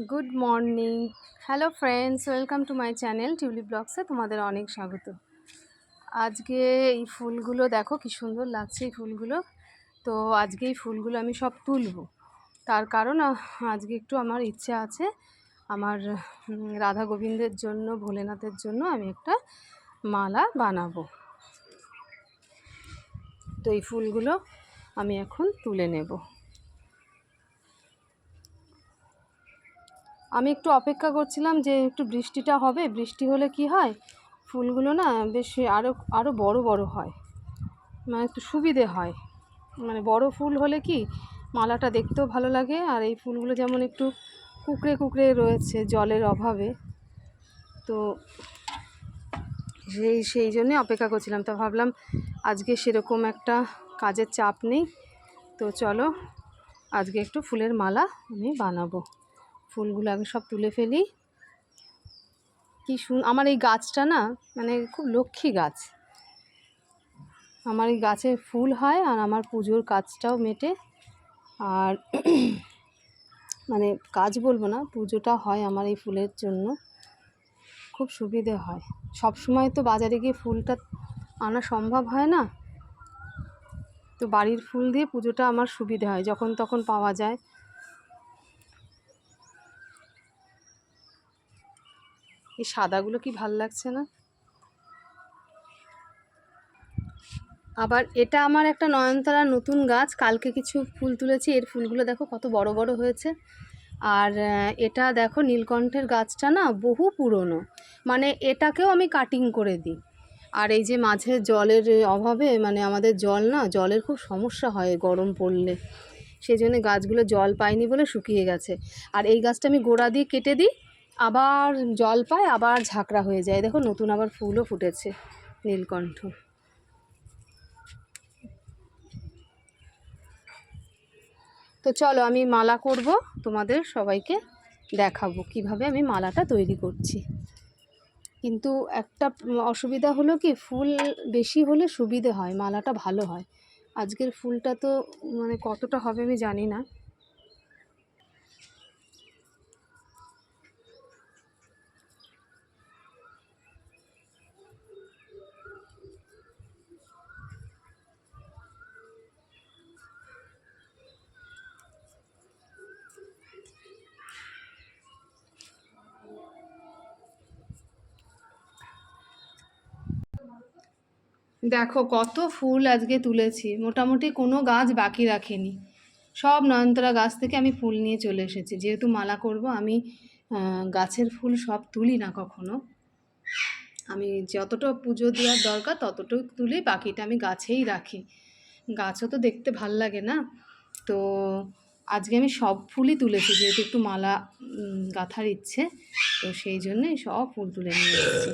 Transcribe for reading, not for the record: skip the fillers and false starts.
Good morning, hello friends, welcome to my channel Tulip ব্লগসে তোমাদের অনেক স্বাগত। আজকে এই ফুলগুলো দেখো কি সুন্দর লাগছে এই ফুলগুলো। তো আজকে এই ফুলগুলো আমি সব তুলবো, তার কারণ আজকে একটু আমার ইচ্ছা আছে, আমার রাধা গোবিন্দের জন্য, ভোলেনাথের জন্য আমি একটা মালা বানাবো। তো এই ফুলগুলো আমি এখন তুলে নেব। আমি একটু অপেক্ষা করছিলাম যে একটু বৃষ্টিটা হবে, বৃষ্টি হলে কি হয় ফুলগুলো না বেশ আরও বড় বড় হয়, মানে একটু সুবিধে হয়। মানে বড় ফুল হলে কি মালাটা দেখতেও ভালো লাগে, আর এই ফুলগুলো যেমন একটু কুকড়ে কুকড়ে রয়েছে জলের অভাবে, তো সেই জন্যে অপেক্ষা করছিলাম। তো ভাবলাম আজকে সেরকম একটা কাজের চাপ নেই, তো চলো আজকে একটু ফুলের মালা আমি বানাবো। ফুলগুলো আগে সব তুলে ফেলি। আমার এই গাছটা না মানে খুব লক্ষ্মী গাছ, আমার এই গাছে ফুল হয় আর আমার পুজোর কাজটাও মেটে, আর মানে কাজ বলবো না, পুজোটা হয় আমার এই ফুলের জন্য, খুব সুবিধে হয়। সব সময় তো বাজারে গিয়ে ফুলটা আনা সম্ভব হয় না, তো বাড়ির ফুল দিয়ে পুজোটা আমার সুবিধে হয়, যখন তখন পাওয়া যায়। এই সাদাগুলো কি ভাল লাগছে না। আবার এটা আমার একটা নয়নতারার নতুন গাছ, কালকে কিছু ফুল তুলেছি, এর ফুলগুলো দেখো কত বড় বড় হয়েছে। আর এটা দেখো নীলকণ্ঠের গাছটা না বহু পুরনো, মানে এটাকেও আমি কাটিং করে দিই। আর এই যে মাঝে জলের অভাবে, মানে আমাদের জলের খুব সমস্যা হয় গরম পড়লে, সেই জন্য গাছগুলো জল পায়নি বলে শুকিয়ে গেছে। আর এই গাছটা আমি গোড়া দিয়ে কেটে দিই, আবার জল পায়, আবার ঝাঁকড়া হয়ে যায়। দেখো নতুন আবার ফুলও ফুটেছে নীলকণ্ঠ। তো চলো আমি মালা করব, তোমাদের সবাইকে দেখাবো কিভাবে আমি মালাটা তৈরি করছি। কিন্তু একটা অসুবিধা হলো কি, ফুল বেশি হলে সুবিধে হয়, মালাটা ভালো হয়। আজকের ফুলটা তো মানে কতটা হবে আমি জানি না। দেখো কত ফুল আজকে তুলেছি, মোটামুটি কোনো গাছ বাকি রাখেনি, সব নয়নতারা গাছ থেকে আমি ফুল নিয়ে চলে এসেছি। যেহেতু মালা করব আমি, গাছের ফুল সব তুলি না কখনো, আমি যতটা পুজো দেওয়ার দরকার ততটুকু তুলি, বাকিটা আমি গাছেই রাখি। গাছও তো দেখতে ভাল লাগে না, তো আজকে আমি সব ফুলই তুলেছি, যেহেতু একটু মালা গাঁথার ইচ্ছে, তো সেই জন্যই সব ফুল তুলে নিয়ে এসেছি।